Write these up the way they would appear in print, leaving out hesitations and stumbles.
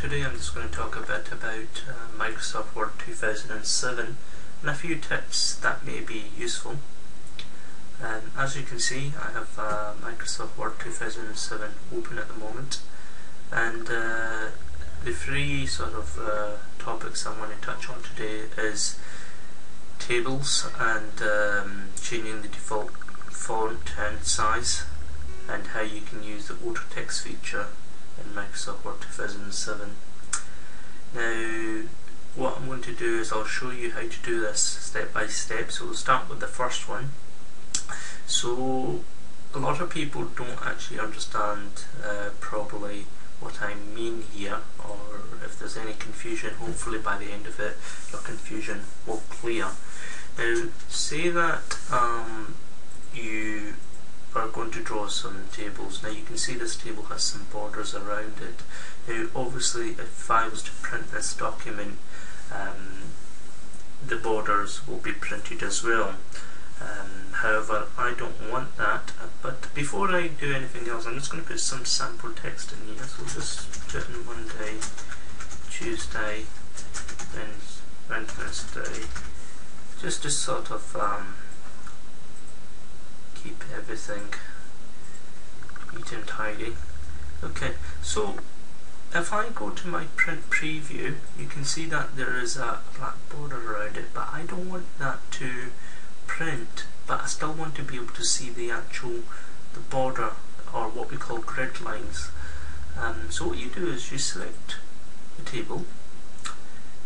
today I'm just going to talk a bit about Microsoft Word 2007 and a few tips that may be useful. As you can see, I have Microsoft Word 2007 open at the moment, and the three sort of topics I want to touch on today is tables and changing the default font and size, and how you can use the auto text feature in Microsoft Word 2007. Now, what I'm going to do is I'll show you how to do this step by step. So we'll start with the first one. So a lot of people don't actually understand probably what I mean here, or if there's any confusion, hopefully by the end of it your confusion will clear. Now, say that you are going to draw some tables. Now you can see this table has some borders around it. Now obviously if I was to print this document, the borders will be printed as well. However, I don't want that, but before I do anything else, I'm just going to put some sample text in here. So we'll just do it in Monday, Tuesday, Wednesday, just to sort of keep everything neat and tidy. Okay, so if I go to my print preview, you can see that there is a black border around it, but I don't want that to print, but I still want to be able to see the border, or what we call grid lines. So what you do is you select the table,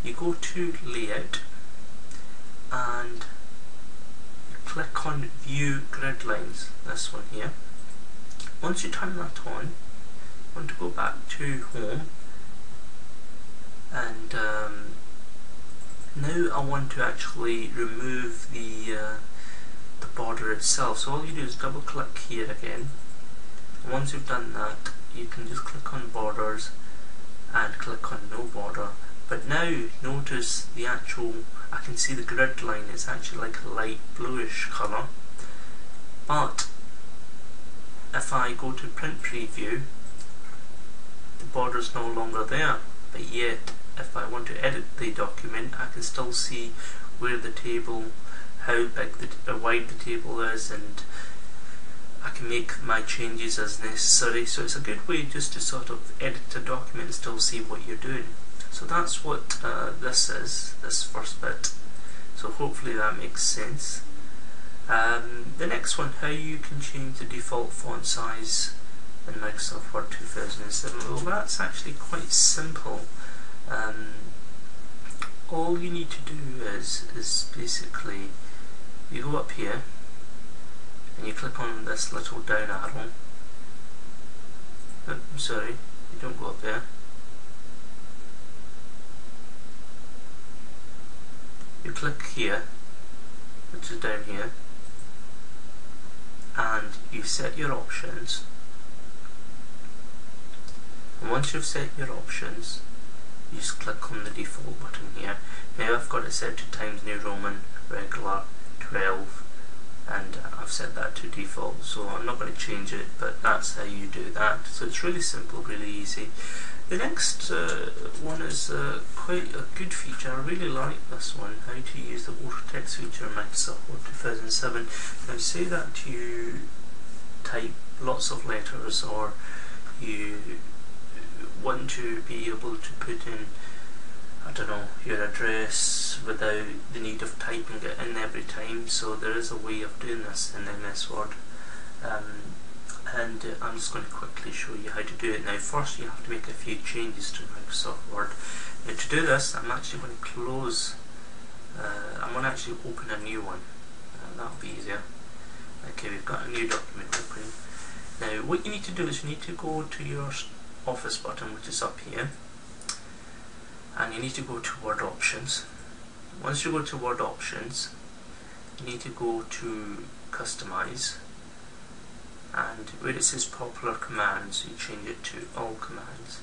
you go to layout, and click on view grid lines, this one here. Once you turn that on, you want to go back to home, and now I want to actually remove the border itself. So all you do is double click here again, and once you've done that you can just click on borders and click on no border. But now notice the I can see the grid line is actually like a light bluish colour, but if I go to print preview, the border is no longer there. But yet if I want to edit the document, I can still see where the table, how big wide the table is, and I can make my changes as necessary. So it's a good way just to sort of edit a document and still see what you're doing. So that's what this is, this first bit. So hopefully that makes sense. The next one, how you can change the default font size in Microsoft Word 2007. Well, that's actually quite simple. All you need to do is basically you go up here and you click on this little down arrow. Sorry, you don't go up there. You click here, which is down here, and you set your options. And once you've set your options, you just click on the default button here. Now I've got it set to Times New Roman, regular, 12, and I've set that to default, so I'm not going to change it, but that's how you do that. So it's really simple, really easy. The next one is quite a good feature. I really like this one, how to use the auto text feature in Microsoft Word 2007. Now say that you type lots of letters, or you want to be able to put in, I don't know, your address without the need of typing it in every time. So there is a way of doing this in MS Word. And I'm just going to quickly show you how to do it. Now first you have to make a few changes to Microsoft Word. Now to do this, I'm actually going to close, I'm going to actually open a new one, that'll be easier. Okay, we've got a new document open. Now what you need to do is you need to go to your Office button, which is up here, and you need to go to Word Options. Once you go to Word Options, you need to go to Customize, and where it says Popular Commands, you change it to All Commands.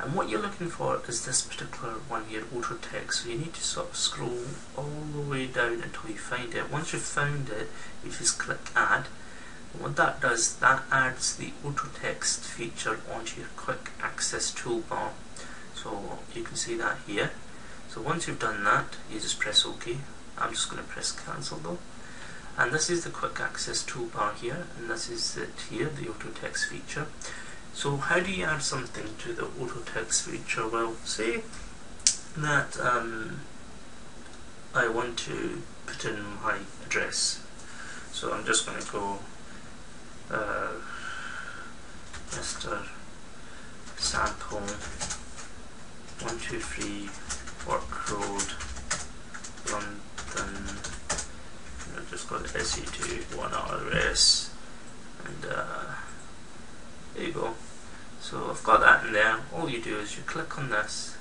And what you're looking for is this particular one here, Auto Text. So you need to sort of scroll all the way down until you find it. Once you've found it, you just click Add. And what that does, that adds the auto text feature onto your quick access toolbar. So you can see that here. So once you've done that, you just press OK. I'm just going to press cancel though. And this is the quick access toolbar here, and this is it here, the auto text feature. So how do you add something to the auto text feature? Well, say that I want to put in my address. So I'm just going to go Mr. Sample 123 Work Road, London. I've just got SE2 1RS, and there you go. So I've got that in there. All you do is you click on this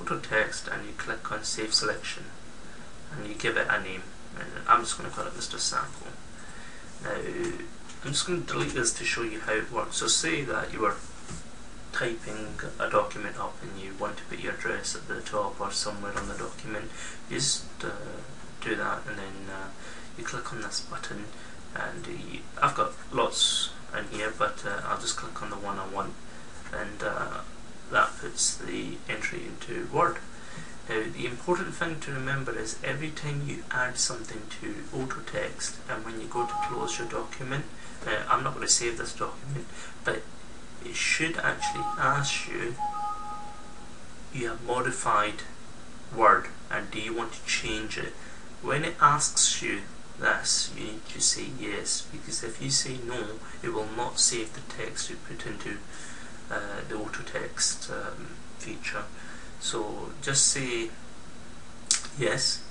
auto text and you click on save selection and you give it a name, and I'm just going to call it Mr. Sample. Now I'm just going to delete this to show you how it works. So say that you were typing a document up and you want to put your address at the top or somewhere on the document. You just do that, and then you click on this button, and I've got lots in here, but I'll just click on the one I want, and that puts the entry into Word. Now the important thing to remember is every time you add something to auto text, and when you go to close your document, I'm not going to save this document, but it should actually ask you have modified Word and do you want to change it. When it asks you this, you need to say yes, because if you say no, it will not save the text you put into the auto text feature. So just say yes,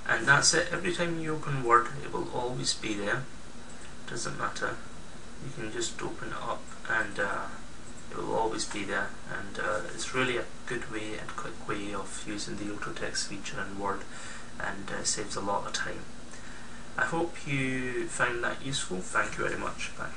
and that's it. Every time you open Word, it will always be there. Doesn't matter. You can just open it up and it will always be there, and it's really a good way and quick way of using the auto text feature in Word, and saves a lot of time. I hope you found that useful. Thank you very much. Bye.